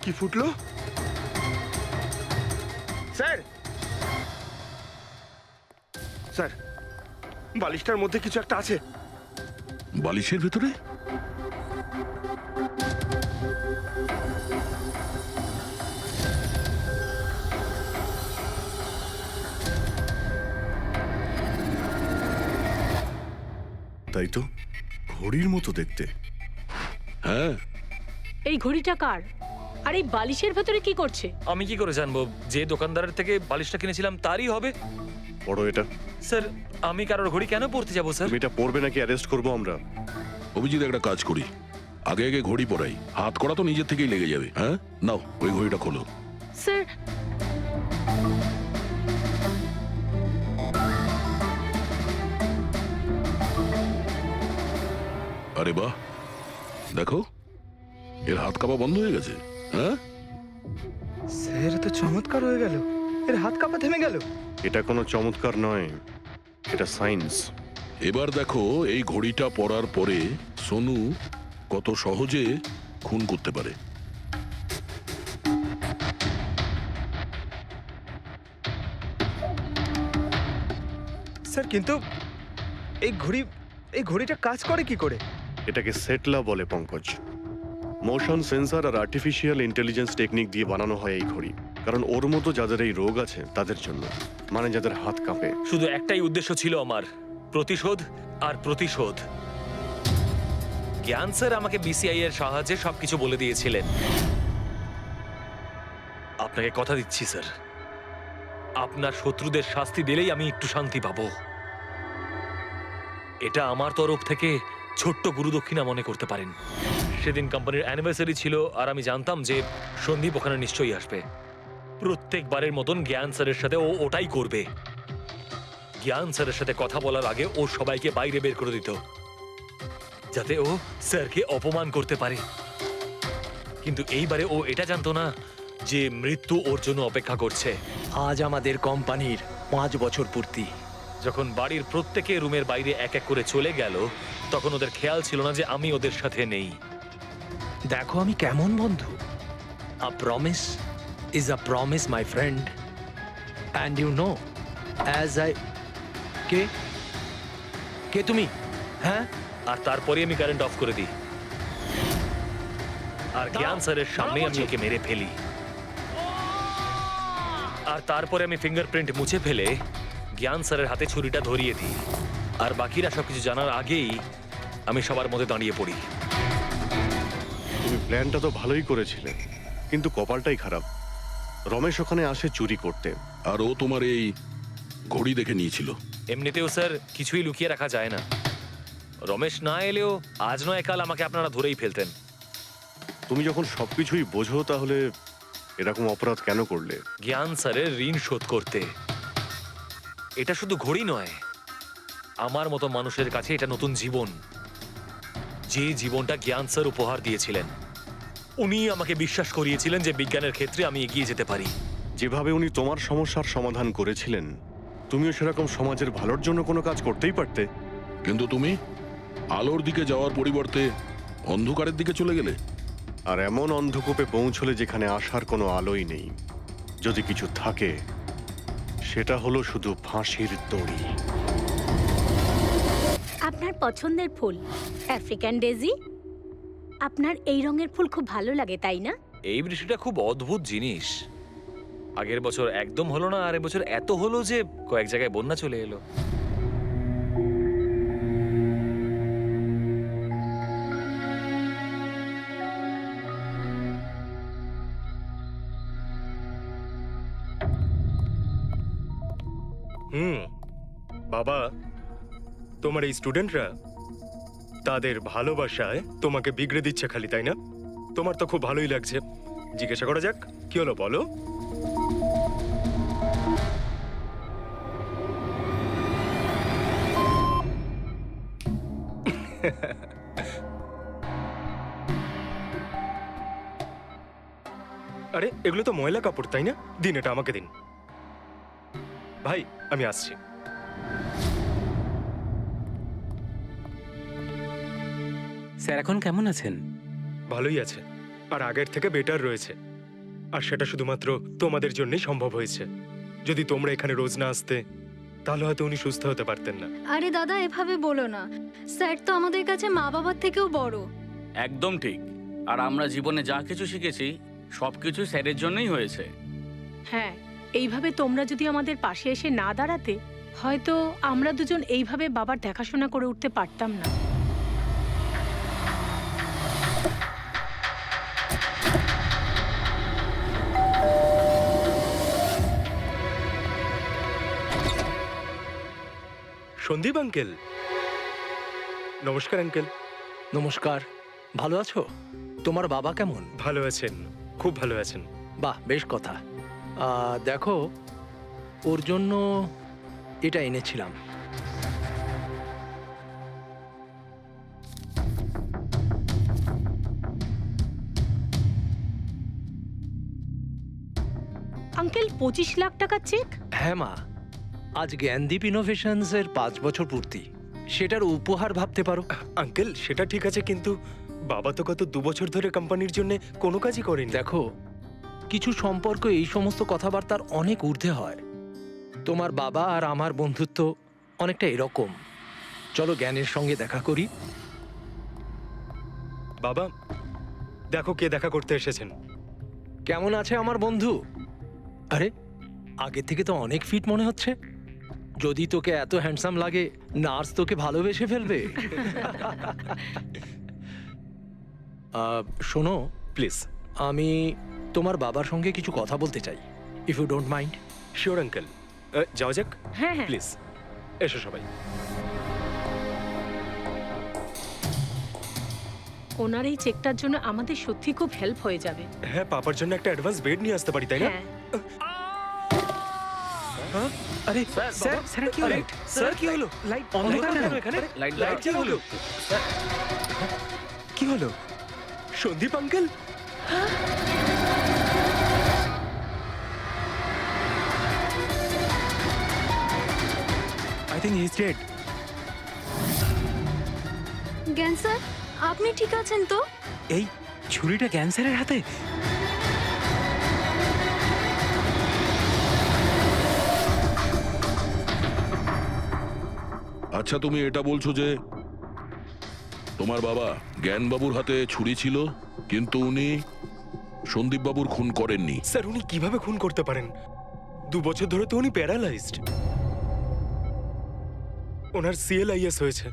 কি ফুটলো? Sir, sir, বালিশটার মধ্যে কিছু একটা আছে। বালিশের ভেতরে? তাই তো, ঘড়ির মতো দেখতে। হ্যাঁ, এই ঘড়িটা কার? আর এই বালিশের ভেতরে কি করছে? আমি কি করে জানবো? যে দোকানদারের থেকে বালিশটা কিনেছিলাম তারই হবে। পড়ো এটা। স্যার, আমি কারোর ঘড়ি কেন পড়তে যাবো স্যার? তুমি এটা পড়বে নাকি অ্যারেস্ট করবো আমরা? অভিজিৎ একটা কাজ করি, আগে আগে ঘড়ি পরাই, হাত করা তো নিজের থেকেই লেগে যাবে। হ্যাঁ, নাও ওই ঘড়িটা খোলো। স্যার, আরে বাহ, দেখো এর হাত কাঁপা বন্ধ হয়ে গেছে। হ্যাঁ, স্যার, তো চমৎকার হয়ে গেল, এর হাত কাঁপা থেমে গেল। এটা কোনো চমৎকার নয়, এটা সায়েন্স। এবার দেখো এই ঘড়িটা পরার পরে সোনু কত সহজে খুন করতে পারে। স্যার, কিন্তু এই ঘড়িটা কাজ করে কি করে? এটাকে সেটলা বলে পঙ্কজ। মোশন সেন্সর আর আর্টিফিশিয়াল ইন্টেলিজেন্স টেকনিক দিয়ে বানানো হয় এই ঘড়ি, কারণ ওর মতো যাদের এই রোগ আছে তাদের জন্য, মানে যাদের হাত কাঁপে। শুধু একটাই উদ্দেশ্য ছিল আমার, প্রতিশোধ আর প্রতিশোধ। জ্ঞান স্যার আমাকে বিসিআই এর সাহায্যে সবকিছু বলে দিয়েছিলেন। আপনাকে কথা দিচ্ছি স্যার, আপনার শত্রুদের শাস্তি দিলেই আমি একটু শান্তি পাবো। এটা আমার তরফ থেকে ছোট্ট গুরুদক্ষিণা মনে করতে পারেন। সেদিন কোম্পানির অ্যানিভার্সারি ছিল আর আমি জানতাম যে সন্দীপ ওখানে নিশ্চয়ই আসবে। প্রত্যেকবারের মতন জ্ঞান স্যারের সাথে ও ওটাই করবে। জ্ঞান স্যারের সাথে কথা বলার আগে ও সবাইকে বাইরে বের করে দিত, যাতে ও স্যারকে অপমান করতে পারে। কিন্তু এইবারে ও এটা জানতো না যে মৃত্যু ওর জন্য অপেক্ষা করছে। আজ আমাদের কোম্পানির 5 বছর পূর্তি। যখন বাড়ির প্রত্যেকে রুমের বাইরে এক এক করে চলে গেল, তখন ওদের খেয়াল ছিল না যে আমি ওদের সাথে নেই। দেখো আমি কেমন বন্ধু। A promise is a promise my friend, and you know as I কে কে তুমি? হ্যাঁ, আর তারপরে আমি কারেন্ট অফ করে দিই, আর জ্ঞান স্যারের সামনে আমি ওকে মেরে ফেলি। আর তারপরে আমি ফিঙ্গারপ্রিন্ট মুছে ফেলে জ্ঞান স্যারের হাতে ছুরিটা ধরিয়ে দিই। আর বাকিরা সবকিছু জানার আগেই আমি সবার মধ্যে দাঁড়িয়ে পড়ি। তুমি প্ল্যানটা তো ভালোই করেছিলে, কিন্তু কপালটাই খারাপ। রমেশ ওখানে আসে চুরি করতে। আর ও তোমার এই ঘড়ি দেখে নিয়েছিল। এমনিতেও স্যার কিছুই লুকিয়ে রাখা যায় না। রমেশ না এলেও আজ নয় কাল আমাকে আপনারা ধরেই ফেলতেন। তুমি যখন সবকিছুই বোঝো, তাহলে এরকম অপরাধ কেন করলে? জ্ঞান স্যারের ঋণ শোধ করতে। এটা শুধু ঘড়ি নয়, আমার মতো মানুষের কাছে এটা নতুন জীবন, যে জীবনটা জ্ঞান স্যার উপহার দিয়েছিলেন। উনি আমাকে বিশ্বাস করিয়েছিলেন যে বিজ্ঞানের ক্ষেত্রে আমি এগিয়ে যেতে পারি। যেভাবে উনি তোমার সমস্যার সমাধান করেছিলেন, তুমিও সেরকম সমাজের ভালোর জন্য কোনো কাজ করতেই পারতে। কিন্তু তুমি আলোর দিকে যাওয়ার পরিবর্তে অন্ধকারের দিকে চলে গেলে। আর এমন অন্ধকূপে পৌঁছলে যেখানে আসার কোনো আলোই নেই। যদি কিছু থাকে, সেটা হলো শুধু ফাঁসির দড়ি। আপনার পছন্দের ফুল আফ্রিকান ডেজি। আপনার এই রঙের ফুল খুব ভালো লাগে, তাই না? এই বৃষ্টিটা খুব অদ্ভুত জিনিস। আগের বছর একদম হলো না, আর এবছর এত হলো যে কয়েক জায়গায় বন্যা চলে এলো। বাবা, তোমার এই স্টুডেন্টরা তাদের ভালোবাসায় তোমাকে বিগড়ে দিচ্ছে খালি, তাই না? তোমার তো খুব ভালোই লাগছে। জিজ্ঞাসা করা যাক, কি হলো বলো? আরে এগুলো তো ময়লা কাপড়, তাই না? দিন, এটা আমাকে দিন। ভাই, আমি আসছি। স্যার এখন কেমন আছেন? ভালোই আছে, আর আগের থেকে বেটার রয়েছে। আর সেটা শুধুমাত্র তোমাদের জন্যই সম্ভব হয়েছে। যদি তোমরা এখানে রোজ না আসতে, তাহলে হয়তো উনি সুস্থ হতে পারতেন না। আরে দাদা, এভাবে বলো না। স্যার তো আমাদের কাছে মা বাবার থেকেও বড়। একদম ঠিক। আর আমরা জীবনে যা কিছু শিখেছি সবকিছু স্যারের জন্যই হয়েছে। হ্যাঁ, এইভাবে তোমরা যদি আমাদের পাশে এসে না দাঁড়াতে, হয়তো আমরা দুজন এইভাবে বাবার দেখাশোনা করে উঠতে পারতাম না। সন্দীপ আঙ্কেল, নমস্কার আঙ্কেল। নমস্কার। ভালো আছো? তোমার বাবা কেমন? ভালো আছেন, খুব ভালো আছেন। বাহ, বেশ কথা। দেখো, ওর জন্য এটা এনেছিলাম। আঙ্কেল, 25 লাখ টাকার চেক? হ্যাঁ মা, আজ জ্ঞানদীপ ইনোভেশনস এর 5 বছর পূর্তি। সেটার উপহার ভাবতে পারো। আঙ্কেল, সেটা ঠিক আছে, কিন্তু বাবা তো গত 2 বছর ধরে কোম্পানির জন্য কোনো কাজই করেনি। দেখো, কিছু সম্পর্ক এই সমস্ত কথাবার্তার অনেক ঊর্ধ্বে হয়। তোমার বাবা আর আমার বন্ধুত্ব অনেকটা এরকম। চলো জ্ঞানের সঙ্গে দেখা করি। বাবা, দেখো কে দেখা করতে এসেছেন। কেমন আছে আমার বন্ধু? আরে, আগে থেকে তো অনেক ফিট মনে হচ্ছে। যদি তোকে এত হ্যান্ডসাম লাগে, নার্স তোকে ভালোবেসে ফেলবে। শোনো প্লিজ। আমি তোমার বাবার সঙ্গে কিছু কথা বলতে চাই, if you don't mind. Sure uncle, যাওয়া যাক। হ্যাঁ হ্যাঁ। প্লিজ এসো সবাই। ওনার এই চেকটার জন্য আমাদের সত্যি খুব হেল্প হয়ে যাবে। হ্যাঁ, পাপার জন্য একটা অ্যাডভান্স বেড নিয়ে আসতে পারি, তাই না? হ্যাঁ। আরে স্যার, স্যার কি হলো? স্যার কি হলো? লাইট অন্ধকার কেন এখানে? লাইট কি হলো? কি হলো? Sandeep uncle, I think he is dead. Gyan sir, আপনি ঠিক আছেন তো? এই ছুরিটা ক্যান্সারের হাতে? আচ্ছা, তুমি এটা বলছো যে তোমার বাবা জ্ঞানবাবুর হাতে ছুরি ছিল, কিন্তু উনি সন্দীপবাবুর খুন করেননি। স্যার উনি কিভাবে খুন করতে পারেন? 2 বছর ধরে তো উনি প্যারালাইজড। ওনার সিএলআইএস হয়েছে।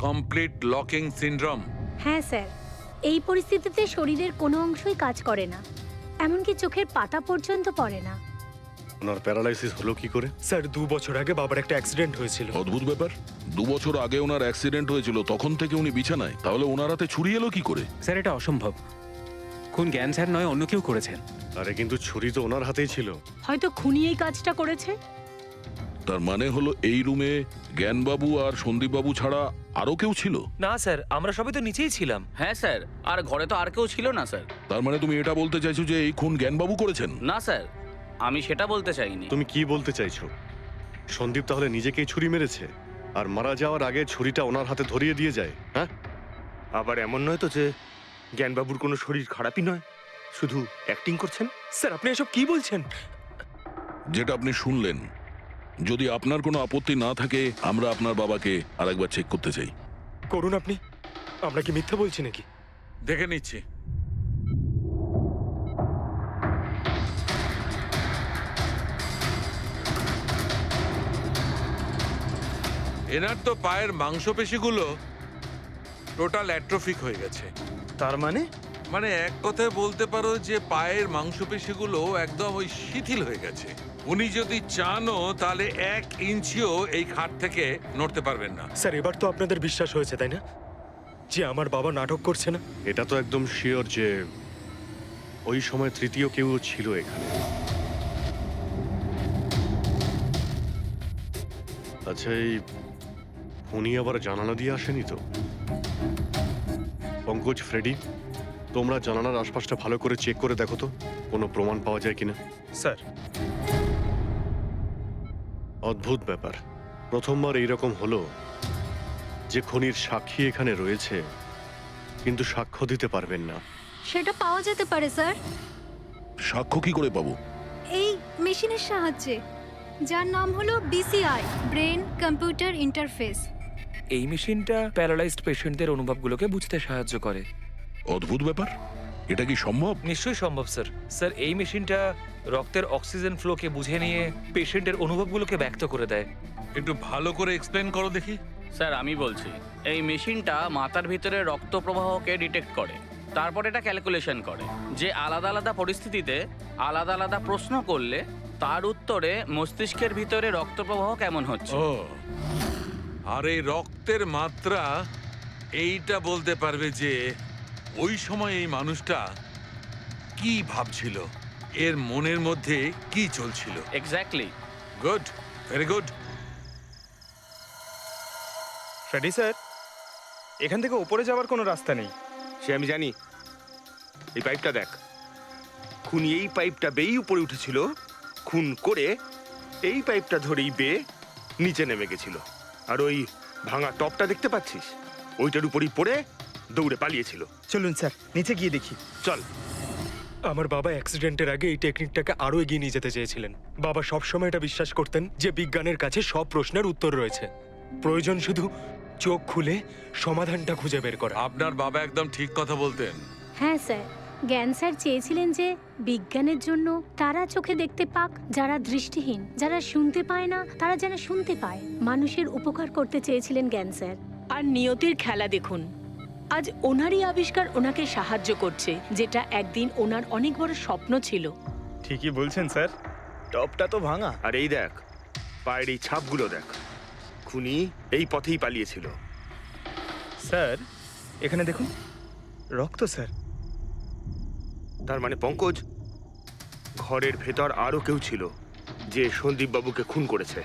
Complete locking syndrome. হ্যাঁ স্যার, এই পরিস্থিতিতে শরীরের কোনো অংশই কাজ করে না, এমনকি চোখের পাতা পর্যন্ত পড়ে না। ওনার প্যারালাইসিস হলো কি করে? স্যার 2 বছর আগে বাবার একটা অ্যাক্সিডেন্ট হয়েছিল। অদ্ভুত ব্যাপার, 2 বছর আগে ওনার অ্যাক্সিডেন্ট হয়েছিল, তখন থেকে উনি বিছানায়। তাহলে ওনার হাতে ছুরি এলো কি করে? স্যার এটা অসম্ভব। খুন জ্ঞান স্যার নয়, অন্য কেউ করেছেন। আরে কিন্তু ছুরি তো ওনার হাতেই ছিল। হয়তো খুনি এই কাজটা করেছে। তার মানে হলো এই রুমে জ্ঞানবাবু আর সন্দীপবাবু ছাড়া আরো কেউ ছিল? না স্যার, আমরা সবাই তো নিচেই ছিলাম। হ্যাঁ স্যার, আর ঘরে তো আর কেউ ছিল না স্যার। তার মানে তুমি এটা বলতে চাইছো যে এই খুন জ্ঞানবাবু করেছেন? না স্যার, আমি সেটা বলতে চাইনি। তুমি কি বলতে চাইছো? সন্দীপ তাহলে নিজেকেই ছুরি মেরেছে, আর মারা যাওয়ার আগে ছুরিটা ওনার হাতে ধরিয়ে দিয়ে যায়? হ্যাঁ, আবার এমন নয় তো যে জ্ঞানবাবুর কোনো শরীর খারাপই নয়, শুধু অ্যাক্টিং করছেন? স্যার আপনি এসব কি বলছেন? যেটা আপনি শুনলেন, যদি আপনার কোনো আপত্তি না থাকে, আমরা আপনার বাবাকে আরেকবার চেক করতে চাই। করুন আপনি। আমরা কি মিথ্যা বলছি নাকি? দেখে নিচ্ছি। এনার তো পায়ের মাংসপেশিগুলো টোটাল অ্যাট্রোফিক হয়ে গেছে। তার মানে মানে এক কথায় বলতে পারো যে পায়ের মাংসপেশিগুলো একদম ওই শিথিল হয়ে গেছে। উনি যদি চানও তাহলে 1 ইঞ্চিও এই খাট থেকে নড়তে পারবেন না। স্যার এবার তো আপনাদের বিশ্বাস হয়েছে তাই না, যে আমার বাবা নাটক করছে না? এটা তো একদম শিওর যে ওই সময় তৃতীয় কেউ ছিল এখানে। আচ্ছা, এই উনি আবার জানালা দিয়ে আসেনি তো? পঙ্কজ, ফ্রেডি, তোমরা জানালার আশপাশটা ভালো করে চেক করে দেখো তো কোনো প্রমাণ পাওয়া যায় কিনা। স্যার অদ্ভুত ব্যাপার, প্রথমবার এইরকম হলো যে খুনির সাক্ষী এখানে রয়েছে কিন্তু সাক্ষ্য দিতে পারবেন না। সেটা পাওয়া যেতে পারে স্যার, সাক্ষ্য কি করে পাবো? এই মেশিনের সাহায্যে, যার নাম হলো বিসিআই, ব্রেন কম্পিউটার ইন্টারফেস। এই মেশিনটা প্যারালাইজড পেশেন্টদের অনুভবগুলোকে বুঝতে সাহায্য করে। অদ্ভুত ব্যাপার, এটা কি সম্ভব? নিশ্চয়ই সম্ভব স্যার। স্যার এই মেশিনটা রক্তের অক্সিজেন ফ্লোকে বুঝে নিয়ে পেশেন্টের অনুভবগুলোকে ব্যক্ত করে দেয়। একটু ভালো করে এক্সপ্লেন করো দেখি। স্যার আমি বলছি, এই মেশিনটা মাথার ভিতরে রক্ত প্রবাহকে ডিটেক্ট করে, তারপর এটা ক্যালকুলেশন করে যে আলাদা আলাদা পরিস্থিতিতে আলাদা আলাদা প্রশ্ন করলে তার উত্তরে মস্তিষ্কের ভিতরে রক্ত প্রবাহ কেমন হচ্ছে। ও, আর এই রক্তের মাত্রা এইটা বলতে পারবে যে ওই সময় এই মানুষটা কি ভাবছিল, এর মনের মধ্যে কি চলছিল। Exactly. Good, very good. Freddie sir, এখান থেকে ওপরে যাওয়ার কোনো রাস্তা নেই। সে আমি জানি। এই পাইপটা দেখ, খুনি এই পাইপটা বেয়েই উপরে উঠেছিল, খুন করে এই পাইপটা ধরেই বেয়ে নিচে নেমে গেছিল। আর ওই ভাঙা টপটা দেখতে পাচ্ছিস, ওইটার উপরই পড়ে দৌড়ে পালিয়েছিল। চলুন স্যার, নিচে গিয়ে দেখি। চল। আমার বাবা অ্যাক্সিডেন্টের আগে এই টেকনিকটাকে আরো এগিয়ে নিয়ে যেতে চেয়েছিলেন। বাবা সবসময় এটা বিশ্বাস করতেন যে বিজ্ঞানের কাছে সব প্রশ্নের উত্তর রয়েছে, প্রয়োজন শুধু চোখ খুলে সমাধানটা খুঁজে বের করা। আপনার বাবা একদম ঠিক কথা বলতেন। হ্যাঁ স্যার, জ্ঞান স্যার চেয়েছিলেন যে বিজ্ঞানের জন্য তারা চোখে দেখতে পাক যারা দৃষ্টিহীন, যারা শুনতে পায় না তারা যেন শুনতে পায়। মানুষের উপকার করতে চেয়েছিলেন জ্ঞান স্যার। আর নিয়তির খেলা দেখুন, আজ ওনারই আবিষ্কার ওনাকে সাহায্য করছে, যেটা একদিন ওনার অনেক বড় স্বপ্ন ছিল। ঠিকই বলছেন স্যার, টপটা তো ভাঙা। আর এই দেখ, পায়ের এই ছাপগুলো দেখ, খুনি এই পথেই পালিয়েছিল। স্যার এখানে দেখুন, রক্ত স্যার। তার মানে পঙ্কজ, ঘরের ভেতর আরো কেউ ছিল যে সন্দীপ বাবুকে খুন করেছে।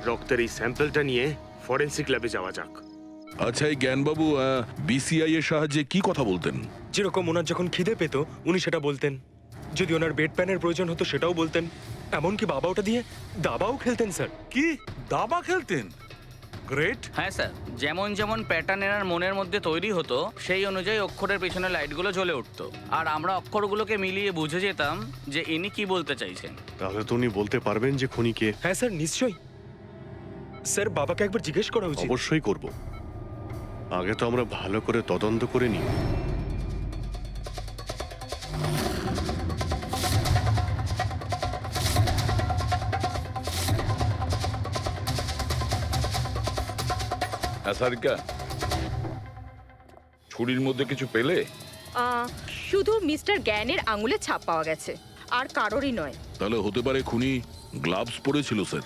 রক্তের এই স্যাম্পলটা নিয়ে ফরেন্সিক ল্যাবে যাওয়া যাক। আচ্ছা, এই জ্ঞানবাবু বিসিআই এর সাহায্যে কি কথা বলতেন? যেরকম ওনার যখন খিদে পেত উনি সেটা বলতেন, যদি ওনার বেড প্যানের প্রয়োজন হতো সেটাও বলতেন, এমনকি বাবা ওটা দিয়ে দাবাও খেলতেন স্যার। কি দাবা খেলতেন? গ্রেট। হ্যাঁ স্যার, যেমন যেমন প্যাটার্ন এনার মনের মধ্যে তৈরি হতো সেই অনুযায়ী অক্ষরের পেছনে লাইটগুলো জ্বলে উঠতো, আর আমরা অক্ষরগুলোকে মিলিয়ে বুঝে যেতাম যে ইনি কি বলতে চাইছেন। তাহলে তো উনি বলতে পারবেন যে খুনিকে। হ্যাঁ স্যার, নিশ্চয়ই। স্যার বাবাকে একবার জিজ্ঞেস করা উচিত। অবশ্যই করব, আগে তো আমরা ভালো করে তদন্ত করে নিই। সারিকা, ছুরির মধ্যে কিছু পেলে? শুধু মিস্টার জ্ঞানের আঙুলে ছাপ পাওয়া গেছে, আর কারোরই নয়। তাহলে হতে পারে খুনি গ্লাভস পরেছিল স্যার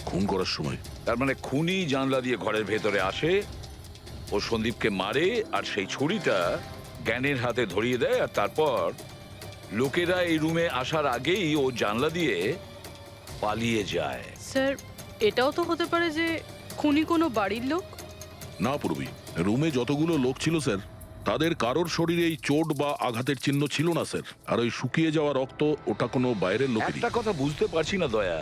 খুন করার সময়। তার মানে খুনি জানলা দিয়ে ঘরের ভেতরে আসে, ও সন্দীপকে মারে, আর সেই ছুরিটা জ্ঞানের হাতে ধরিয়ে দেয়, আর তারপর লোকেরা এই রুমে আসার আগেই ও জানলা দিয়ে পালিয়ে যায়। স্যার এটাও তো হতে পারে যে খুনি কোনো বাড়ির লোক। না পূর্বী, রুমে যতগুলো লোক ছিল স্যার, তাদের কারোর শরীরে এই চোট বা আঘাতের চিহ্ন ছিল না স্যার। আর ওই শুকিয়ে যাওয়া রক্ত, ওটা কোনো বাইরের লোকেরই। একটা কথা বুঝতে পারছি না দয়া,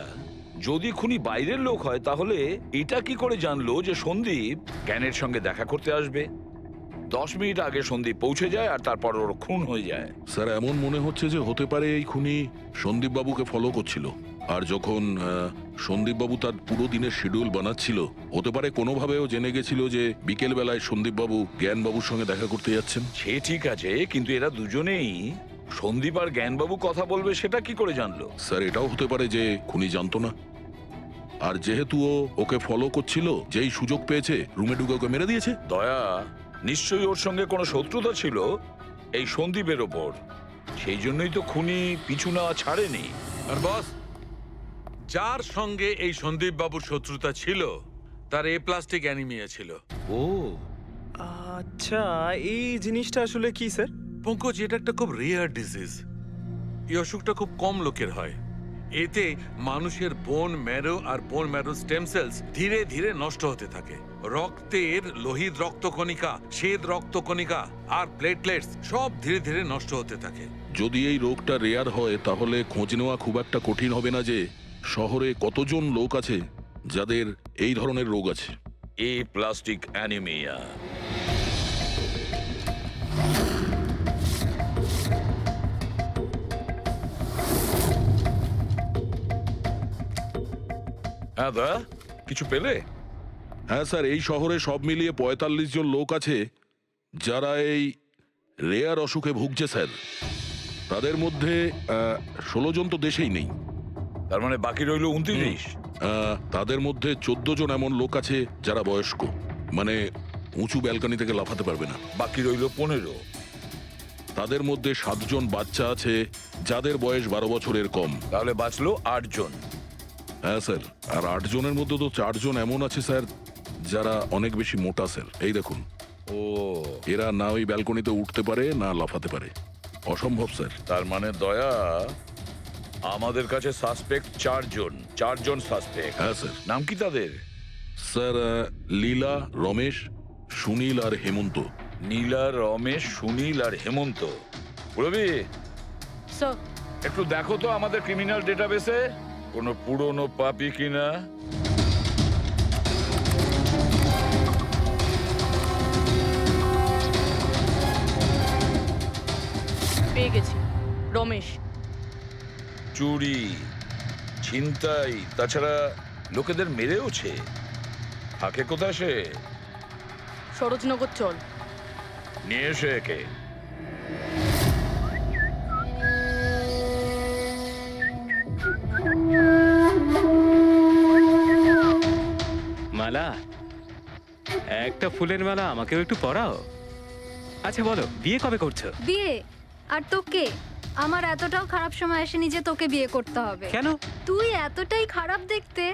যদি খুনি বাইরের লোক হয় তাহলে এটা কি করে জানলো যে সন্দীপ জ্ঞানের সঙ্গে দেখা করতে আসবে? 10 মিনিট আগে সন্দীপ পৌঁছে যায় আর তারপর ওর খুন হয়ে যায়। স্যার এমন মনে হচ্ছে যে হতে পারে এই খুনি সন্দীপ বাবুকে ফলো করছিল, আর যখন সন্দীপ বাবু তার পুরো দিনের শিডিউল বানাচ্ছিল, হতে পারে কোনোভাবেও জেনে গেছিল যে বিকেল বেলায় সন্দীপ বাবু জ্ঞান বাবুর সঙ্গে দেখা করতে যাচ্ছেন। সে ঠিক আছে, কিন্তু এরা দুজনেই সন্দীপ আর জ্ঞানবাবু কথা বলবে সেটা কি করে জানলো? স্যার এটাও হতে পারে যে খুনি জানতো না, আর যেহেতু ও ওকে ফলো করছিল, যেই সুযোগ পেয়েছে রুমে ঢুকে ওকে মেরে দিয়েছে। দয়া, নিশ্চয়ই ওর সঙ্গে কোনো শত্রুতা ছিল এই সন্দীপের ওপর, সেই জন্যই তো খুনি পিছু না ছাড়েনি। আর বস, যার সঙ্গে এই সন্দীপ বাবুর শত্রুতা ছিল তার এ প্লাস্টিক অ্যানিমিয়া ছিল। ও আচ্ছা, এই জিনিসটা আসলে কি স্যার? পঙ্কজ, এটা একটা খুব রেয়ার ডিজিজ। এই অসুখটা খুব কম লোকের হয়। এতে মানুষের বোন ম্যারো আর বোন ম্যারো স্টেম সেলস ধীরে ধীরে নষ্ট হতে থাকে। রক্তের লোহিত রক্তকণিকা, শ্বেত রক্তকণিকা আর প্লেটলেটস সব ধীরে ধীরে নষ্ট হতে থাকে। যদি এই রোগটা রেয়ার হয় তাহলে খোঁজ নেওয়া খুব একটা কঠিন হবে না যে শহরে কতজন লোক আছে যাদের এই ধরনের রোগ আছে। এ প্লাস্টিক অ্যানিমিয়া। হ্যাঁ দা, কিছু পেলে? হ্যাঁ স্যার, এই শহরে সব মিলিয়ে ৪৫ জন লোক আছে যারা এই রেয়ার অসুখে ভুগছে স্যার। তাদের মধ্যে ১৬ জন তো দেশেই নেই। তার মানে বাকি রইল ২৯। তাদের মধ্যে ১৪ জন এমন লোক আছে যারা বয়স্ক, মানে উঁচু ব্যালকনি থেকে লাফাতে পারবে না। বাকি রইল ১৫। তাদের মধ্যে ৭ জন বাচ্চা আছে যাদের বয়স ১২ বছরের কম। তাহলে বাঁচলো ৮ জন। হ্যাঁ স্যার, আর ৮ জনের মধ্যে তো ৪ জন এমন আছে স্যার যারা অনেক বেশি মোটা স্যার। এই দেখুন, ও, এরা না ওই ব্যালকনিতে উঠতে পারে না লাফাতে পারে। অসম্ভব স্যার। তার মানে দয়া, আমাদের কাছে সাসপেক্ট ৪ জন। ৪ জন সাসপেক্ট। হ্যাঁ স্যার। নাম কি তাদের? স্যার, লীলা, রমেশ, সুনীল আর হেমন্ত। নীলা, রমেশ, সুনীল আর হেমন্ত। রবি, স্যার, একটু দেখো তো আমাদের ক্রিমিনাল ডেটাবেসে কোনো পুরনো পাপি কিনা। পেয়ে গেছি। রমেশ। চুরি, ছিনতাই, তাছাড়া লোকেদের মেরেওছে। থাকে কোথায় সে? সরোজনগর চল। নিয়ে এসে একে। মালা, একটা ফুলের মালা আমাকেও একটু পরাও। আচ্ছা বলো, বিয়ে কবে করছো? বিয়ে? আর তোকে? আমার এতটাও খারাপ সময় আসেনি যে তোকে বিয়ে করতে হবে। কেন? তুই এতটাই খারাপ দেখতে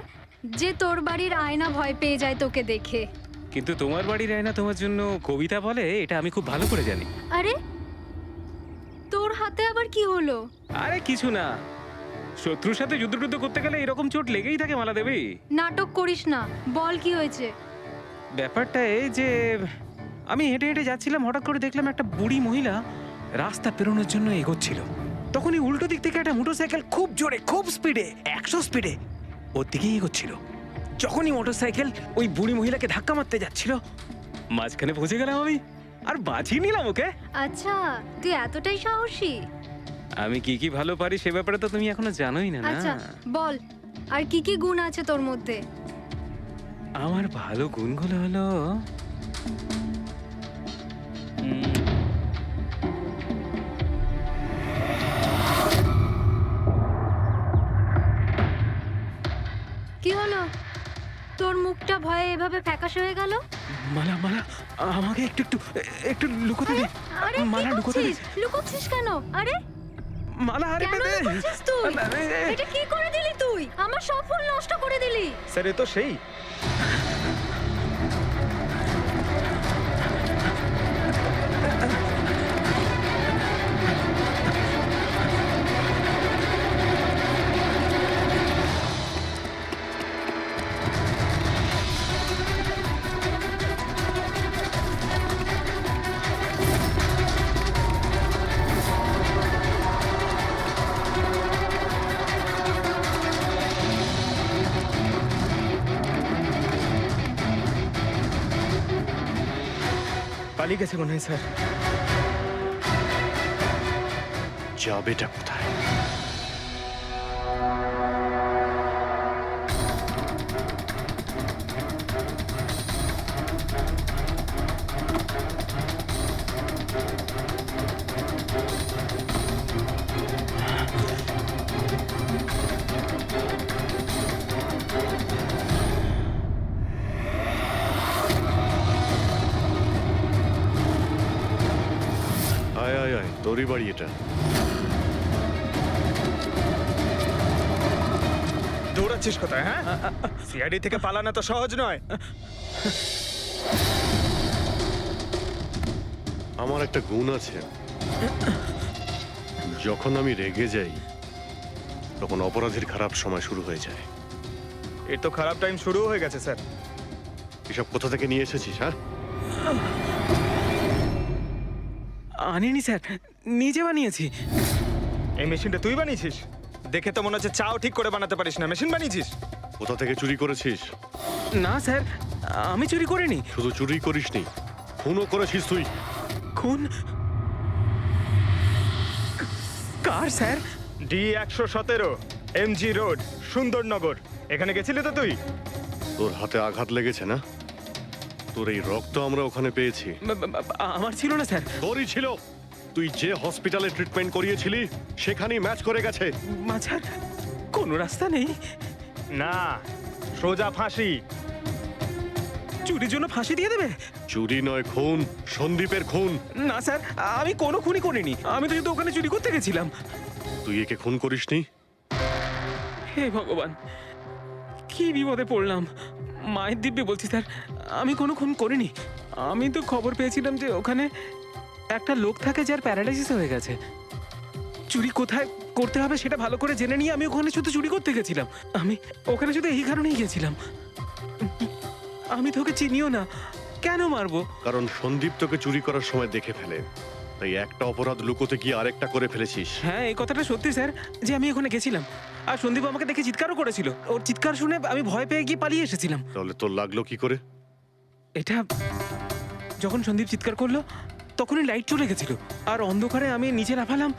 যে তোর বাড়ির আয়না ভয় পেয়ে যায় তোকে দেখে। কিন্তু তোমার বাড়ির আয়না তোমার জন্য কবিতা বলে, এটা আমি খুব ভালো করে জানি। আরে, তোর হাতে আবার কি হলো? আরে কিছু না, শত্রুর সাথে যুদ্ধ করতে গেলে এরকম চোট লেগেই থাকে মালা দেবী। নাটক করিস না, বল কি হয়েছে। ব্যাপারটা এই যে আমি হেঁটে হেঁটে যাচ্ছিলাম, হঠাৎ করে দেখলাম একটা বুড়ি মহিলা রাস্তা পেরোনোর জন্য এগোচ্ছিল। তখনই উল্টো দিক থেকে একটা মোটরসাইকেল খুব জোরে, খুব স্পিডে, ১০০ স্পিডে ওর দিকেই এগোচ্ছিল। যখনই মোটরসাইকেল ওই বুড়ি মহিলাকে ধাক্কা মারতে যাচ্ছিল, মাঝখানে পৌঁছে গেলাম আমি আর বাঁচিয়ে নিলাম ওকে। আচ্ছা, তুই এতটাই সাহসী? আমি কি কি ভালো পারি সে ব্যাপারে তো তুমি এখনো জানোই না। আচ্ছা বল, আর কি কি গুণ আছে তোর মধ্যে? আমার ভালো গুণগুলো হলো কি হলো? তোর মুখটা ভয়ে এভাবে ফ্যাকাশে হয়ে গেল। মালা, মালা আমাকে একটু একটু একটু লুকোতে দে। আরে মালা লুকোতে দে। লুকোচ্ছিস কেন? আরে মালা, আরে কেন লুকোচ্ছিস তুই? এটা কি করে দিলি তুই? আমার সব ফুল নষ্ট করে দিলি। স্যার, এ তো সেই। পালিয়ে গেছে মনে হয় স্যার। যাবেটা কোথায়? আয় আয় আয়, তোরই বাড়ি এটা। দৌড়াচ্ছিস কোথায়? হ্যাঁ, সিআইডি থেকে পালানো তো সহজ নয়। আমার একটা গুণ আছে, যখন আমি রেগে যাই তখন অপরাধীর খারাপ সময় শুরু হয়ে যায়। এর তো খারাপ টাইম শুরু হয়ে গেছে স্যার। এসব কোথা থেকে নিয়ে এসেছিস? হ্যাঁ, আনিনি স্যার, নিজে বানিয়েছি। এই মেশিনটা তুই বানিয়েছিস? দেখে তো মনে হচ্ছে চাও ঠিক করে বানাতে পারিস না, মেশিন বানিয়েছিস। কোথা থেকে চুরি করেছিস? না স্যার, আমি চুরি করিনি। শুধু চুরি করিসনি, খুনও করেছিস তুই। খুন? কার sir? D117 MG road, Sundarnagar. এখানে গেছিলি তো তুই? তোর হাতে আঘাত লেগেছে না? তোর এই রক্ত আমরা ওখানে পেয়েছি। আমার ছিল না স্যার। তোরই ছিল। তুই যে হসপিটালে ট্রিটমেন্ট করিয়েছিলি সেখানেই ম্যাচ করে গেছে। মাঝার কোনো রাস্তা নেই? না, সোজা ফাঁসি। চুরির জন্য ফাঁসি দিয়ে দেবে? চুরি নয়, খুন। সন্দীপের খুন। না স্যার, আমি কোনো খুনই করিনি। আমি তো শুধু ওখানে চুরি করতে গেছিলাম। তুই একে খুন করিসনি? হে ভগবান, কি বিপদে পড়লাম। মায়ের দিব্যে বলছি স্যার, আমি কোনো খুন করিনি। আমি তো খবর পেয়েছিলাম যে ওখানে একটা লোক থাকে যার প্যারালাইসিস হয়ে গেছে। চুরি কোথায় করতে হবে সেটা ভালো করে জেনে নিয়ে আমি ওখানে শুধু চুরি করতে গেছিলাম। আমি ওখানে শুধু এই কারণেই গেছিলাম। আমি তোকে চিনিও না, কেন মারবো? কারণ সন্দীপ তোকে চুরি করার সময় দেখে ফেলে, তাই একটা অপরাধ লুকোতে গিয়ে আরেকটা করে ফেলেছিস। হ্যাঁ, এই কথাটা সত্যি স্যার যে আমি ওখানে গেছিলাম আর সন্দীপ আমাকে দেখে চিৎকারও করেছিল। ওর চিৎকার শুনে আমি ভয় পেয়ে গিয়ে পালিয়ে এসেছিলাম। তাহলে তোর লাগলো কি করে? এটা যখন সন্দীপ চিৎকার করলো তখনই লাইট চলে গেছিল আর অন্ধকারে আমি নিচে লাফালাম।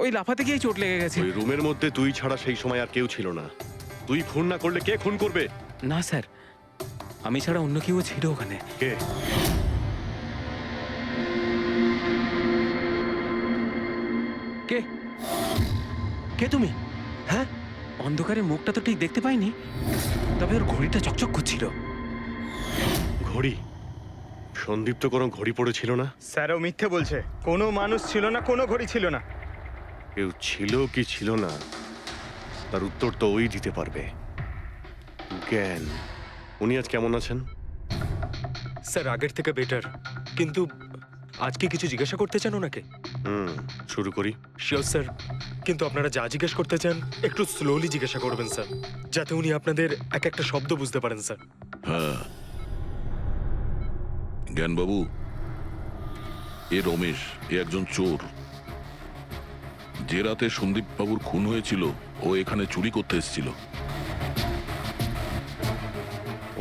ওই লাফাতে গিয়ে চোট লেগে গেছে। ওই রুমের মধ্যে তুই ছাড়া সেই সময় আর কেউ ছিল না। তুই খুন না করলে কে খুন করবে? না স্যার, আমি ছাড়া অন্য কেউ ছিল ওখানে। কে? কে কে তুমি? হ্যাঁ, অন্ধকারে মুখটা তো ঠিক দেখতে পাইনি, তবে ওর ঘড়িটা চকচক করছিল। ঘড়ি? সন্দীপ তো কোনো ঘড়ি পড়েছিল না। স্যারও মিথ্যে বলছে। কোনো মানুষ ছিল না, কোনো ঘড়ি ছিল না। কেউ ছিল কি ছিল না তার উত্তর তো ওই দিতে পারবে। জ্ঞান, উনি আজ কেমন আছেন? স্যার আগের থেকে বেটার, কিন্তু আজকে কিছু জিজ্ঞাসা করতে চান ওনাকে? শুরু করি। শিওর স্যার, কিন্তু আপনারা যা জিজ্ঞেস করতে চান একটু স্লোলি জিজ্ঞাসা করবেন স্যার, যাতে উনি আপনাদের এক একটা শব্দ বুঝতে পারেন স্যার। হ্যাঁ, জ্ঞানবাবু, এ রমেশ, এ একজন চোর। যে রাতে সন্দীপ বাবুর খুন হয়েছিল ও এখানে চুরি করতে এসেছিল।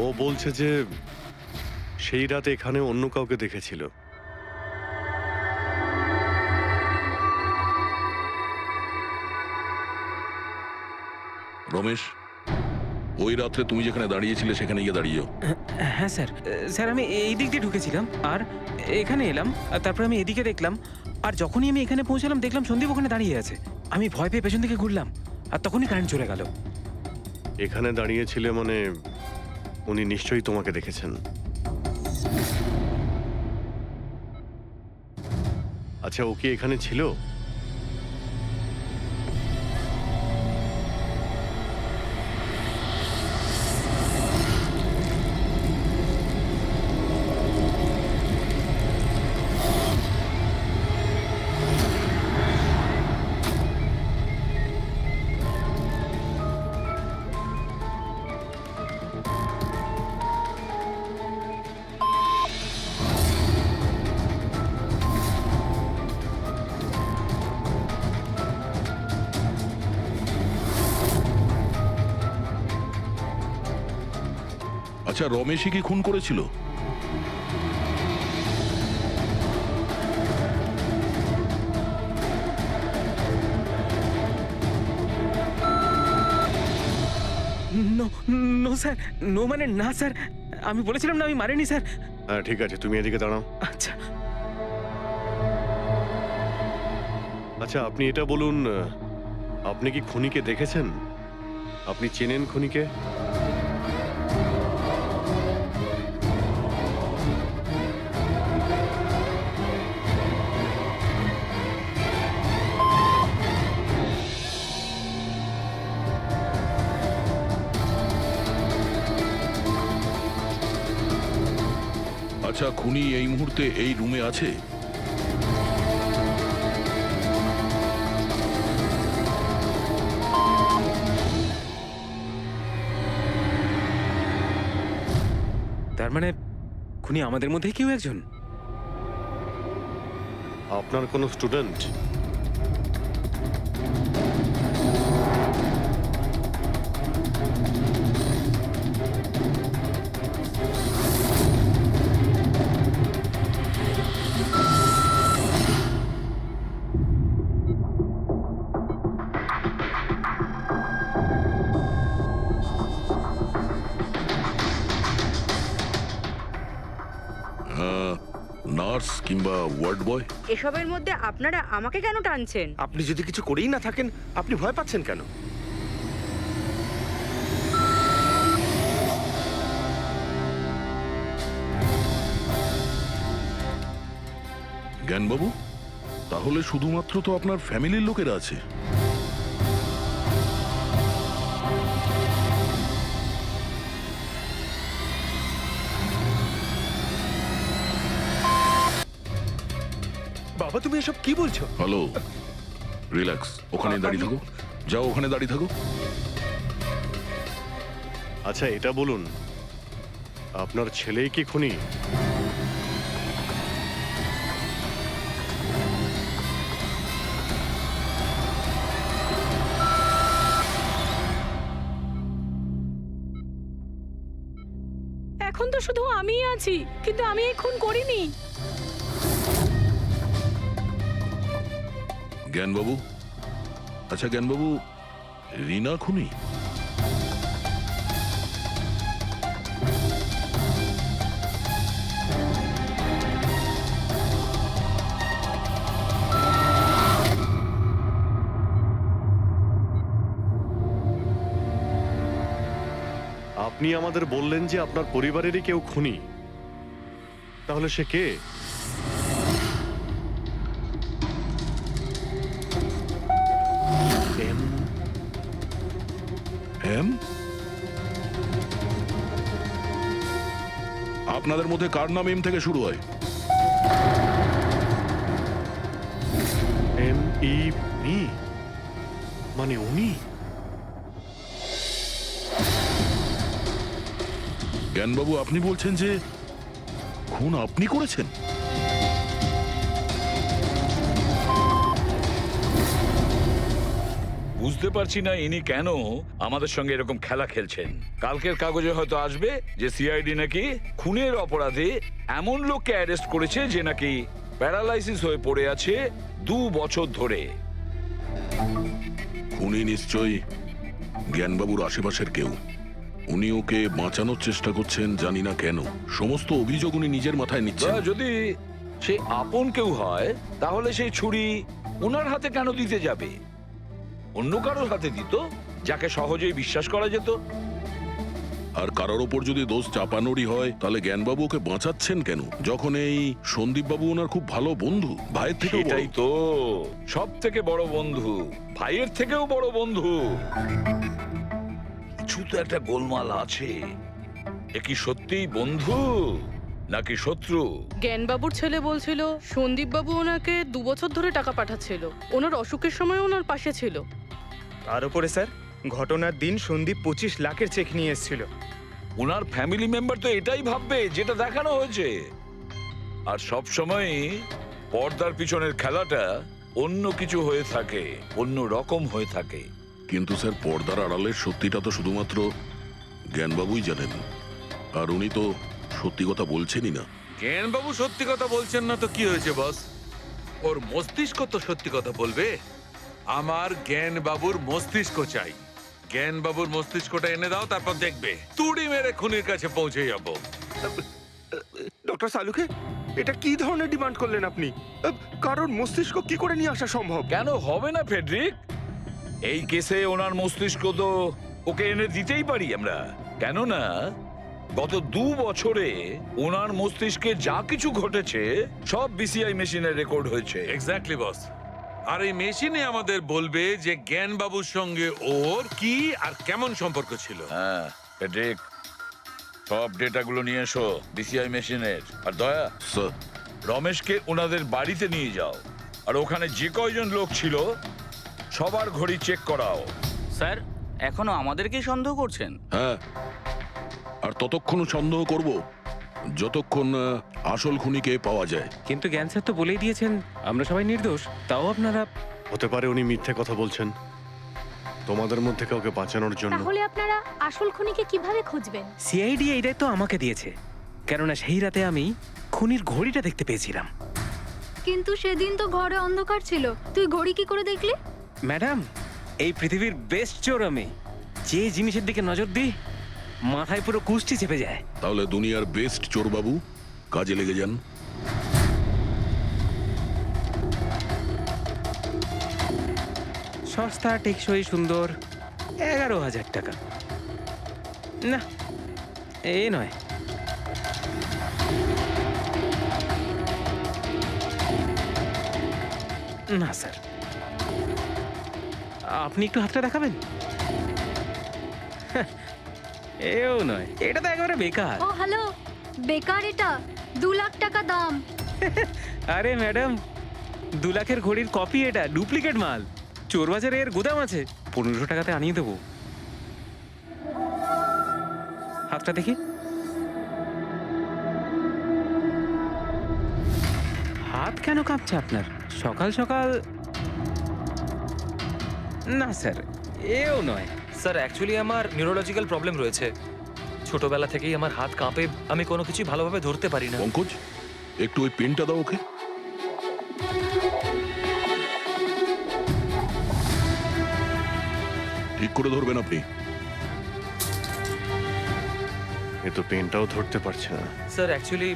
ও বলছে যে সেই রাতে এখানে অন্য কাউকে দেখেছিল। রমেশ, ওই রাত্রে তুমি যেখানে দাঁড়িয়েছিলে সেখানে গিয়ে দাঁড়িয়েও। হ্যাঁ স্যার, স্যার আমি এই দিক দিয়ে ঢুকেছিলাম আর এখানে এলাম, আর তারপর আমি এদিকে দেখলাম, আর যখনই আমি এখানে পৌঁছালাম দেখলাম সন্দীপ ওখানে দাঁড়িয়ে আছে। আমি ভয় পেয়ে পেছন দিকে ঘুরলাম আর তখনই কারেন্ট চলে গেল। এখানে দাঁড়িয়েছিলে মানে উনি নিশ্চয়ই তোমাকে দেখেছেন। আচ্ছা, ও কি এখানে ছিল? আচ্ছা, রমেশই কি খুন করেছিল? নো স্যার, নো মানে না স্যার, আমি বলেছিলাম না আমি মারিনি স্যার। হ্যাঁ ঠিক আছে, তুমি এদিকে দাঁড়াও। আচ্ছা আচ্ছা, আপনি এটা বলুন, আপনি কি খুনিকে দেখেছেন? আপনি চেনেন খুনিকে? আচ্ছা, খুনি এই মুহূর্তে এই রুমে আছে? তার মানে খুনি আমাদের মধ্যে কেউ একজন। আপনার কোনো স্টুডেন্ট? নার্স কিংবা ওয়ার্ড বয়? এসবের মধ্যে আপনারা আমাকে কেন টানছেন? আপনি যদি কিছু করেই না থাকেন, আপনি ভয় পাচ্ছেন কেন? জ্ঞানবাবু, তাহলে শুধুমাত্র তো আপনার ফ্যামিলির লোকেরা আছে। বাবা, তুমি এসব কি বলছো? হ্যালো, রিল্যাক্স, ওখানে দাঁড়িয়ে থাকো। যাও, ওখানে দাঁড়িয়ে থাকো। আচ্ছা, এটা বলুন, আপনার ছেলেই কি খুনি? এখন তো শুধু আমিই আছি, কিন্তু আমি এই খুন করিনি। জ্ঞানবাবু, আচ্ছা জ্ঞানবাবু, রিনা খুনি? আপনি আমাদের বললেন যে আপনার পরিবারেরই কেউ খুনি, তাহলে সে কে? এম? আপনাদের মধ্যে কার নাম এম থেকে শুরু হয়? মি, মানে উনি? জ্ঞানবাবু, আপনি বলছেন যে খুন আপনি করেছেন? বুঝতে পারছি না ইনি কেন আমাদের সঙ্গে এরকম খেলা খেলছেন। কালকের কাগজে হয়তো আসবে যে সিআইডি নাকি খুনের অপরাধে এমন লোককে অ্যারেস্ট করেছে যে নাকি প্যারালাইসিস হয়ে পড়ে আছে 2 বছর ধরে। খুনি নিশ্চয়ই জ্ঞানবাবুর আশেপাশের কেউ। উনি ওকে বাঁচানোর চেষ্টা করছেন, জানি না কেন। সমস্ত অভিযোগ উনি নিজের মাথায় নিচ্ছেন। যদি সে আপন কেউ হয় তাহলে সেই ছুরি ওনার হাতে কেন দিতে যাবে? অন্য কারোর হাতে দিত, যাকে সহজেই বিশ্বাস করা যেত। আর কারোর ওপর যদি দোষ চাপানোরই হয়, তাহলে জ্ঞানবাবু ওকে বাঁচাচ্ছেন কেন, যখন এই সন্দীপ বাবু ওনার খুব ভালো বন্ধু, ভাইয়ের থেকে? এটাই তো, সব থেকে বড় বন্ধু, ভাইয়ের থেকেও বড় বন্ধু। কিছু তো একটা গোলমাল আছে। এ কি সত্যিই বন্ধু নাকি শত্রু? জ্ঞানবাবুর ছেলে বলছিল সন্দীপ বাবু ওনাকে 2 বছর ধরে টাকা পাঠাচ্ছিল, ওনার অসুখের সময় ওনার পাশে ছিল। তার উপরে স্যার, ঘটনার দিন সন্দীপ 25 লাখের চেক নিয়ে এসেছিল। ওনার ফ্যামিলি মেম্বার তো এটাই ভাববে যেটা দেখানো হয়েছে। আর সব সময় পর্দার পিছনের খেলাটা অন্য কিছু হয়ে থাকে, অন্য রকম হয়ে থাকে। কিন্তু স্যার, পর্দার আড়ালের সত্যিটা তো শুধুমাত্র জ্ঞানবাবুই জানেন, আর উনি তো সত্যি কথা বলছেনই না। জ্ঞানবাবু সত্যি কথা বলছেন না তো কি হয়েছে বস? ওর মস্তিষ্ক তো সত্যি কথা বলবে। আমার জ্ঞানবাবুর মস্তিষ্ক চাই। জ্ঞানবাবুর মস্তিষ্কটা এনে দাও, তারপর দেখবে তুড়ি মেরে খুনির কাছে পৌঁছে যাব। ডক্টর সালুকে, এটা কি ধরনের ডিমান্ড করলেন আপনি? কারণ মস্তিষ্ক কি করে নিয়ে আসা সম্ভব? কেন হবে না ফেডরিক? এই কেসে ওনার মস্তিষ্ক তো ওকে এনে দিতেই পারি আমরা। কেন না, গত 2 বছরে ওনার মস্তিষ্কে যা কিছু ঘটেছে সব বিসিআই মেশিনে রেকর্ড হয়েছে। এক্স্যাক্টলি বস। আর এই মেশিনে আমাদের বলবে যে জ্ঞানবাবুর সঙ্গে ওর কি আর কেমন সম্পর্ক ছিল। হ্যাঁ ফেডরিক, সব ডেটাগুলো নিয়ে এসো বিসিআই মেশিনের। আর দয়া স্যার, রমেশকে ওনাদের বাড়িতে নিয়ে যাও, আর ওখানে যে কয়জন লোক ছিল সবার ঘড়ি চেক করাও। স্যার, এখনো আমাদেরকেই সন্দেহ করছেন? হ্যাঁ, আর ততক্ষণ সন্দেহ করব যতক্ষণ আসল খুনিকে পাওয়া যায়। কিন্তু জ্ঞান স্যার তো বলেই দিয়েছেন আমরা সবাই নির্দোষ, তাও আপনারা। হতে পারে উনি মিথ্যে কথা বলছেন তোমাদের মধ্যে কাউকে বাঁচানোর জন্য। তাহলে আপনারা আসল খুনিকে কিভাবে খুঁজবেন? সিআইডি এই দায়িত্ব আমাকে দিয়েছে, কেননা সেই রাতে আমি খুনির ঘড়িটা দেখতে পেয়েছিলাম। কিন্তু সেদিন তো ঘরে অন্ধকার ছিল, তুই ঘড়ি কি করে দেখলি? ম্যাডাম, এই পৃথিবীর বেস্ট চোর আমি। যে জিনিসের দিকে নজর দিই মাথায় পুরো কুষ্টি চেপে যায়। তাহলে দুনিয়ার বেস্ট চোরবাবু, কাজে লেগে যান। সস্তা টেকসই সুন্দর, 11,000 টাকা। না, এ নয়। না স্যার, আপনি একটু হাতটা দেখাবেন? এও নয়, এটা তো একেবারে বেকার। ও হ্যালো, বেকার এটা, 2 লাখ টাকা দাম। আরে ম্যাডাম, 2 লাখের ঘড়ির কপি, এটা ডুপ্লিকেট মাল। চোর বাজারে এর গুদাম আছে, 1500 টাকাতে আনিয়ে দেবো। হাতটা দেখি। হাত কেন কাঁপছে আপনার সকাল সকাল? না স্যার, এও নয়। স্যার অ্যাকচুয়ালি আমার নিউরোলজিক্যাল প্রবলেম রয়েছে। ছোটবেলা থেকেই আমার হাত কাঁপে, আমি কোনো কিছু ভালোভাবে ধরতে পারি না। পঙ্কজ, একটু ওই পেনটা দাও ওকে। ঠিক করে ধরবেন আপনি। এ তো পেনটাও ধরতে পারছে না। স্যার অ্যাকচুয়ালি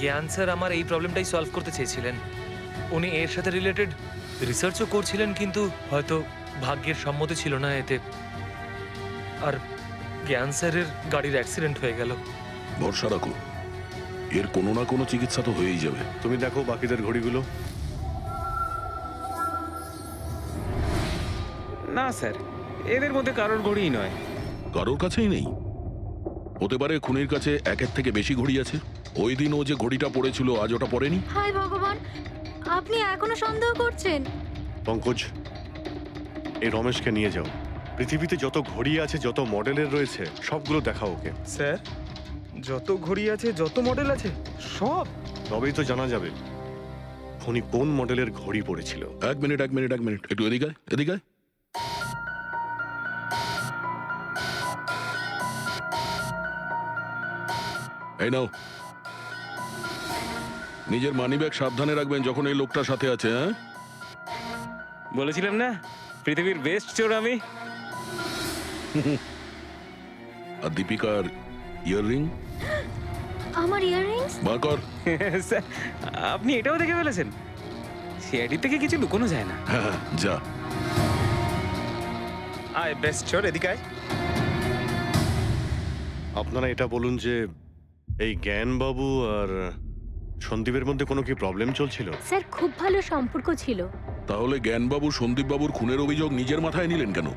জ্ঞান স্যার আমার এই প্রবলেমটাই সলভ করতে চেয়েছিলেন। উনি এর সাথে রিলেটেড রিসার্চও করছিলেন, কিন্তু হয়তো ভাগ্যের সম্মতি ছিল না এতে, আর জ্ঞান স্যারের গাড়ির অ্যাক্সিডেন্ট হয়ে গেল। ভরসা রাখো, এর কোনো না কোনো চিকিৎসা তো হয়েই যাবে। তুমি দেখো বাকিদের ঘড়িগুলো। না স্যার, এদের মধ্যে কারোর ঘড়িই নয়। কারোর কাছেই নেই? হতে পারে খুনির কাছে একের থেকে বেশি ঘড়ি আছে। ওই দিন ও যে ঘড়িটা পড়েছিল আজ ওটা পড়েনি। হায় ভগবান, আপনি এখনো সন্দেহ করছেন? পঙ্কজ, এই রমেশকে নিয়ে যাও। পৃথিবীতে যত ঘড়ি আছে, যত মডেলের রয়েছে, সবগুলো দেখাও ওকে। স্যার, যত ঘড়ি আছে, যত মডেল আছে, সব? তবেই তো জানা যাবে খুনি কোন মডেলের ঘড়ি পড়েছিল। এক মিনিট, একটু এদিকে এদিকে। এই নাও, নিজের মানিব্যাগ সাবধানে রাখবেন যখন এই লোকটার সাথে আছে। হ্যাঁ, বলেছিলাম না পৃথিবীর বেস্ট চোর আমি। আর দীপিকার ইয়াররিং আমার ইয়াররিংস? বার কর। স্যার, আপনি এটাও দেখে ফেলেছেন? সিআইডি থেকে কিছু লুকোনো যায় না। হ্যাঁ, যা। আয় বেস্ট চোর, এদিকে আয়। আপনারা এটা বলুন যে এই জ্ঞানবাবু আর সন্দীপের মধ্যে কোনো কি প্রবলেম চলছিল? স্যার খুব ভালো সম্পর্ক ছিল। তাহলে জ্ঞানবাবু সন্দীপবাবুর খুনের অভিযোগ নিজের মাথায় নিলেন কেন?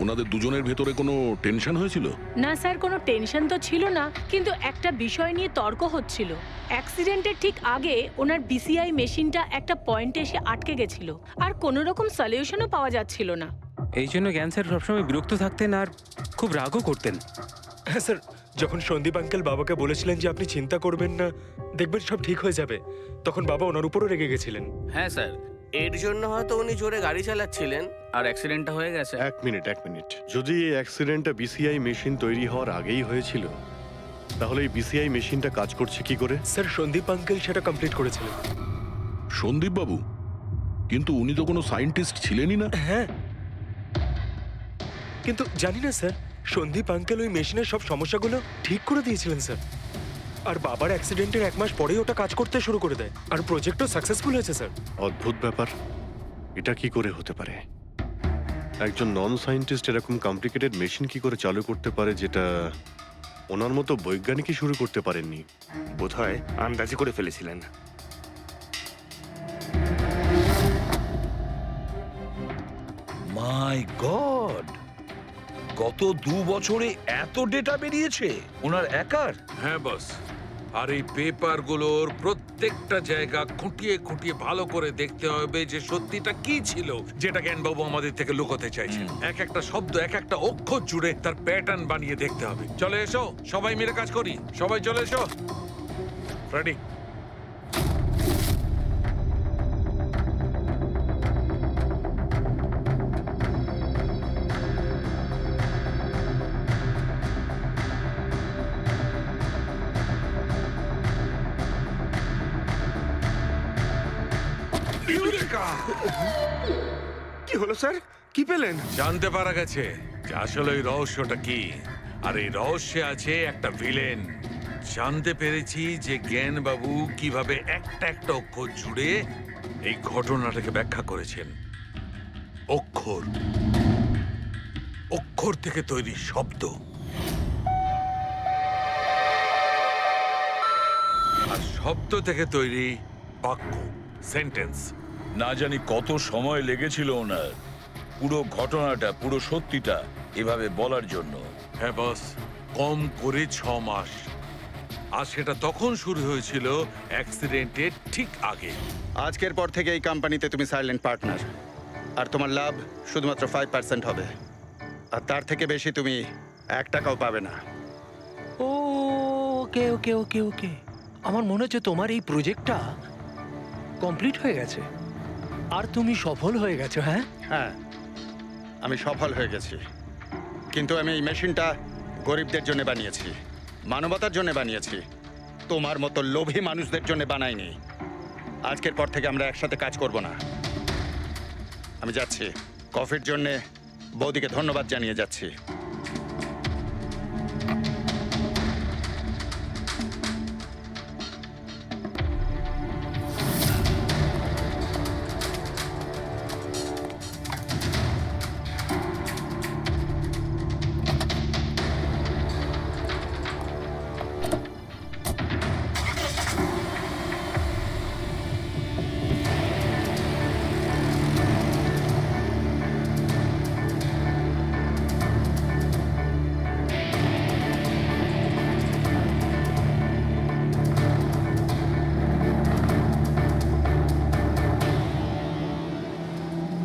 ওনাদের দুজনের ভেতরে কোনো টেনশন হয়েছিল? না স্যার, কোনো টেনশন তো ছিল না, কিন্তু একটা বিষয় নিয়ে তর্ক হচ্ছিল। অ্যাক্সিডেন্টের ঠিক আগে ওনার বিসিআই মেশিনটা একটা পয়েন্টে এসে আটকে গেছিল, আর কোনো রকম সলিউশনও পাওয়া যাচ্ছিল না। এই জন্য জ্ঞান স্যার সবসময় বিরক্ত থাকতেন আর খুব রাগও করতেন। হ্যাঁ স্যার, যখন সন্দীপ আঙ্কেল বাবাকে বলেছিলেন যে আপনি চিন্তা করবেন না, দেখবেন সব ঠিক হয়ে যাবে, তখন বাবা ওনার উপরও রেগে গেছিলেন। হ্যাঁ স্যার, এর জন্য হয়তো উনি জোরে গাড়ি চালাচ্ছিলেন আর অ্যাক্সিডেন্টটা হয়ে গেছে। এক মিনিট। যদি এই অ্যাক্সিডেন্টটা বিসিআই মেশিন তৈরি হওয়ার আগেই হয়েছিল, তাহলে এই বিসিআই মেশিনটা কাজ করছে কি করে? স্যার, সন্দীপ আঙ্কেল সেটা কমপ্লিট করেছিলেন। সন্দীপবাবু? কিন্তু উনি তো কোনো সায়েন্টিস্ট ছিলেনই না। হ্যাঁ, কিন্তু জানি না স্যার, সন্দীপ আঙ্কেল ওই মেশিনের সব সমস্যাগুলো ঠিক করে দিয়েছিলেন স্যার। আর বাবার অ্যাক্সিডেন্টের 1 মাস পরেই ওটা কাজ করতে শুরু করে দেয়, আর প্রজেক্টও সাকসেসফুল হয়েছে স্যার। অদ্ভুত ব্যাপার, এটা কি করে হতে পারে? একজন নন সায়েন্টিস্ট এরকম কমপ্লিকেটেড মেশিন কি করে চালু করতে পারে, যেটা ওনার মতো বৈজ্ঞানিকই শুরু করতে পারেননি? বোধহয় আন্দাজি করে ফেলেছিলেন। মাই গড, গত 2 বছরে এত ডেটা বেরিয়েছে ওনার একার? হ্যাঁ বস, আর এই পেপারগুলোর প্রত্যেকটা জায়গা খুঁটিয়ে খুঁটিয়ে ভালো করে দেখতে হবে যে সত্যিটা কি ছিল যেটা জ্ঞানবাবু আমাদের থেকে লুকোতে চাইছেন। এক একটা শব্দ, এক একটা অক্ষর জুড়ে তার প্যাটার্ন বানিয়ে দেখতে হবে। চলে এসো, সবাই মিলে কাজ করি। সবাই চলে এসো। ফ্রেডি, কি হলো স্যার, কি পেলেন? জানতে পারা গেছে যে আসলে ওই রহস্যটা কি, আর এই রহস্যে আছে একটা ভিলেন। জানতে পেরেছি যে জ্ঞানবাবু কিভাবে একটা একটা অক্ষর জুড়ে এই ঘটনাটাকে ব্যাখ্যা করেছেন। অক্ষর, অক্ষর থেকে তৈরি শব্দ, আর শব্দ থেকে তৈরি বাক্য, সেন্টেন্স। না জানি কত সময় লেগেছিল ওনার পুরো ঘটনাটা, পুরো সত্যিটা এভাবে বলার জন্য। হ্যাঁ বস, কম করে 6 মাস। আর সেটা তখন শুরু হয়েছিল অ্যাক্সিডেন্টের ঠিক আগে। আজকের পর থেকে এই কোম্পানিতে তুমি সাইলেন্ট পার্টনার, আর তোমার লাভ শুধুমাত্র 5% হবে, আর তার থেকে বেশি তুমি 1 টাকাও পাবে না। ও ওকে ওকে ওকে ওকে, আমার মনে হচ্ছে তোমার এই প্রজেক্টটা কমপ্লিট হয়ে গেছে আর তুমি সফল হয়ে গেছো। হ্যাঁ হ্যাঁ, আমি সফল হয়ে গেছি, কিন্তু আমি এই মেশিনটা গরিবদের জন্য বানিয়েছি, মানবতার জন্য বানিয়েছি, তোমার মতো লোভী মানুষদের জন্য বানাইনি। আজকের পর থেকে আমরা একসাথে কাজ করব না। আমি যাচ্ছি, কফির জন্যে বৌদিকে ধন্যবাদ জানিয়ে যাচ্ছি।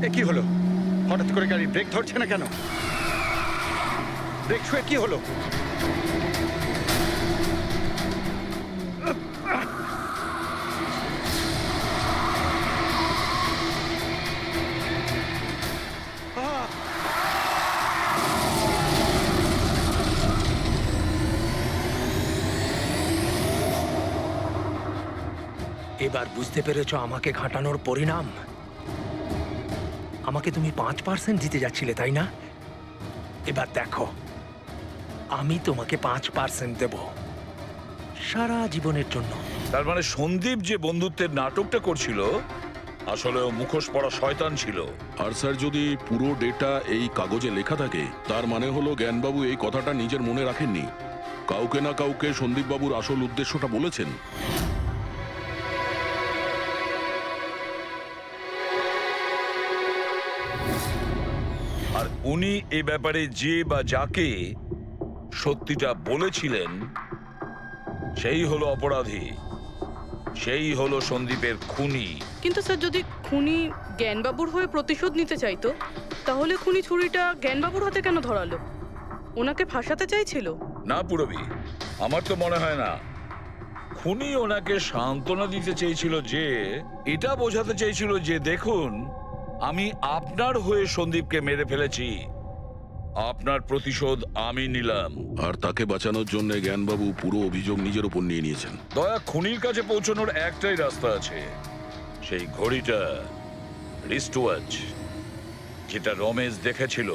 এ কি হলো? হঠাৎ করে গাড়ি ব্রেক ধরছে না কেন? ব্রেক ছুঁয়ে কি হলো? এবার বুঝতে পেরেছো আমাকে ঘাটানোর পরিণাম? আমাকে তুমি 5% দিতে যাচ্ছিলে, তাই না? এবার দেখো, আমি তোমাকে 5% দেব সারা জীবনের জন্য। তার মানে সন্দীপ যে বন্ধুত্বের নাটকটা করছিল আসলে ও মুখোশ পরা শয়তান ছিল। আর স্যার, যদি পুরো ডেটা এই কাগজে লেখা থাকে, তার মানে হলো জ্ঞানবাবু এই কথাটা নিজের মনে রাখেননি, কাউকে না কাউকে সন্দীপবাবুর আসল উদ্দেশ্যটা বলেছেন। আর উনি এ ব্যাপারে যে বা যাকে সত্যিটা বলেছিলেন সেই হলো অপরাধী, সেই হলো সন্দীপের খুনি। কিন্তু স্যার, যদি খুনি জ্ঞানবাবুর হয়ে প্রতিশোধ নিতে চাইতো, তাহলে খুনি ছুরিটা জ্ঞানবাবুর হাতে কেন ধরালো? ওনাকে ফাঁসাতে চাইছিল? না পুরবি, আমার তো মনে হয় না। খুনি ওনাকে সান্ত্বনা দিতে চেয়েছিল, যে এটা বোঝাতে চেয়েছিল যে দেখুন, আমি আপনার হয়ে সন্দীপকে মেরে ফেলেছি, আপনার প্রতিশোধ আমি নিলাম। আর তাকে বাঁচানোর জন্য জ্ঞানবাবু পুরো অভিযোগ নিজের উপর নিয়ে নিয়েছেন। দয়া, খুনির কাছে পৌঁছানোর একটাই রাস্তা আছে, সেই ঘড়িটা, রিস্ট ওয়াচ, যেটা রমেশ দেখেছিল।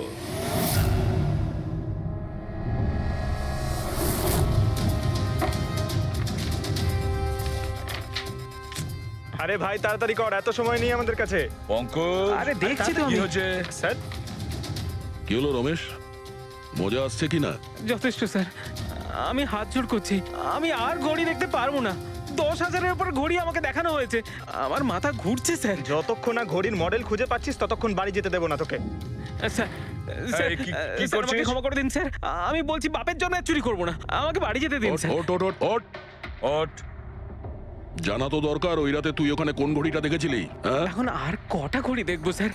আরে ভাই তাড়াতাড়ি কর, এত সময় নেই আমাদের কাছে। পঙ্কজ, আরে দেখছি তো কি আমি। হচ্ছে? স্যার, কি হলো রমেশ, মজা আসছে কি না? যথেষ্ট স্যার, আমি হাত জোড় করছি, আমি আর ঘড়ি দেখতে পারবো না। 10,000-এর উপর ঘড়ি আমাকে দেখানো হয়েছে, আমার মাথা ঘুরছে স্যার। যতক্ষণ না ঘড়ির মডেল খুঁজে পাচ্ছিস ততক্ষণ বাড়ি যেতে দেবো না তোকে। স্যার, স্যার, এই, কি স্যার, আমাকে করছিস? ক্ষমা করে দিন স্যার, আমি বলছি বাপের জন্য আর চুরি করবো না, আমাকে বাড়ি যেতে দিন স্যার। ওট ওট ওট ওট ওঠ। জানা তো দরকার, ওই রাতে তুই ওখানে কোন ঘড়িটা দেখেছিলি? হ্যাঁ, এখন আর কটা ঘড়ি দেখবো স্যার?